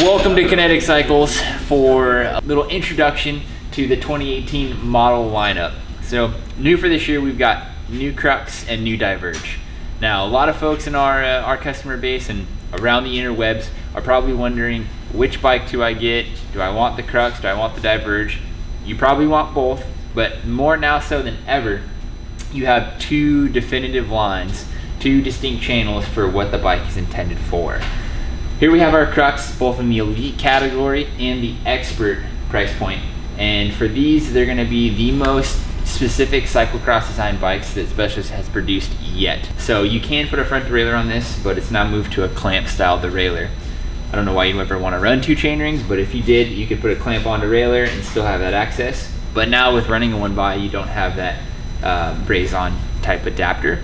Welcome to Kinetic Cycles for a little introduction to the 2018 model lineup. So new for this year, we've got new Crux and new Diverge. Now, a lot of folks in our customer base and around the interwebs are probably wondering, which bike do I get? Do I want the Crux? Do I want the Diverge? You probably want both, but more now so than ever, you have two definitive lines, two distinct channels for what the bike is intended for. Here we have our Crux, both in the elite category and the expert price point. And for these, they're gonna be the most specific cyclocross design bikes that Specialist has produced yet. So you can put a front derailleur on this, but it's now moved to a clamp style derailleur. I don't know why you ever wanna run two chainrings, but if you did, you could put a clamp on derailleur and still have that access. But now with running a one by, you don't have that braze-on type adapter.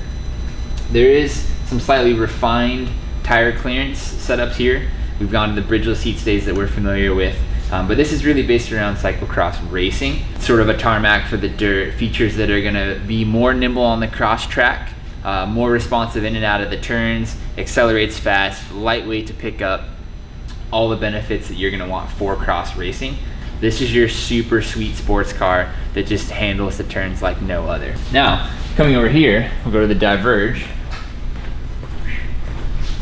There is some slightly refined tire clearance setups here. We've gone to the bridgeless seat stays that we're familiar with, but this is really based around cyclocross racing. Sort of a tarmac for the dirt, features that are gonna be more nimble on the cross track, more responsive in and out of the turns, accelerates fast, lightweight to pick up, all the benefits that you're gonna want for cross racing. This is your super sweet sports car that just handles the turns like no other. Now, coming over here, we'll go to the Diverge.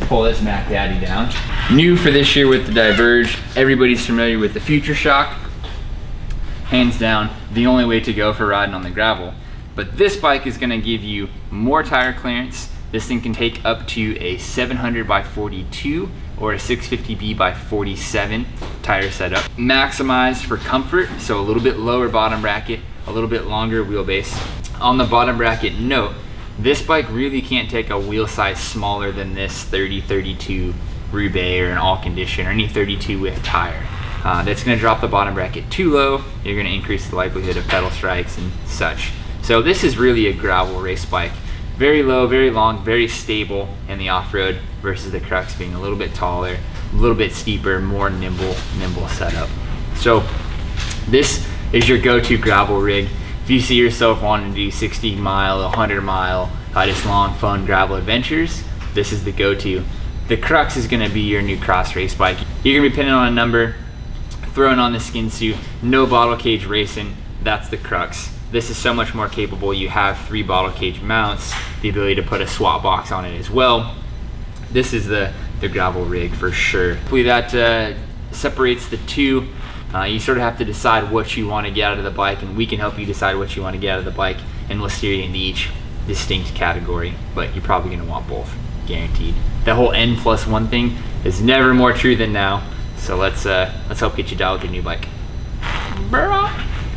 Pull this Mac Daddy down. New for this year with the Diverge, everybody's familiar with the Future Shock. Hands down, the only way to go for riding on the gravel. But this bike is gonna give you more tire clearance. This thing can take up to a 700 by 42 or a 650B by 47 tire setup. Maximized for comfort, so a little bit lower bottom bracket, a little bit longer wheelbase. On the bottom bracket note, this bike really can't take a wheel size smaller than this 30-32 Roubaix or an all condition or any 32 width tire. That's gonna drop the bottom bracket too low. You're gonna increase the likelihood of pedal strikes and such. So this is really a gravel race bike. Very low, very long, very stable in the off-road versus the Crux being a little bit taller, a little bit steeper, more nimble setup. So this is your go-to gravel rig. If you see yourself wanting to do 60 mile, 100 mile, just long, fun gravel adventures, this is the go-to. The Crux is gonna be your new cross race bike. You're gonna be pinning on a number, throwing on the skin suit, no bottle cage racing, that's the Crux. This is so much more capable. You have 3 bottle cage mounts, the ability to put a swap box on it as well. This is the gravel rig for sure. Hopefully that separates the two. You sort of have to decide what you want to get out of the bike, and we can help you decide what you want to get out of the bike, and we'll steer you into each distinct category, but you're probably going to want both, guaranteed. The whole N+1 thing is never more true than now, so let's help get you dialed with your new bike. Brah.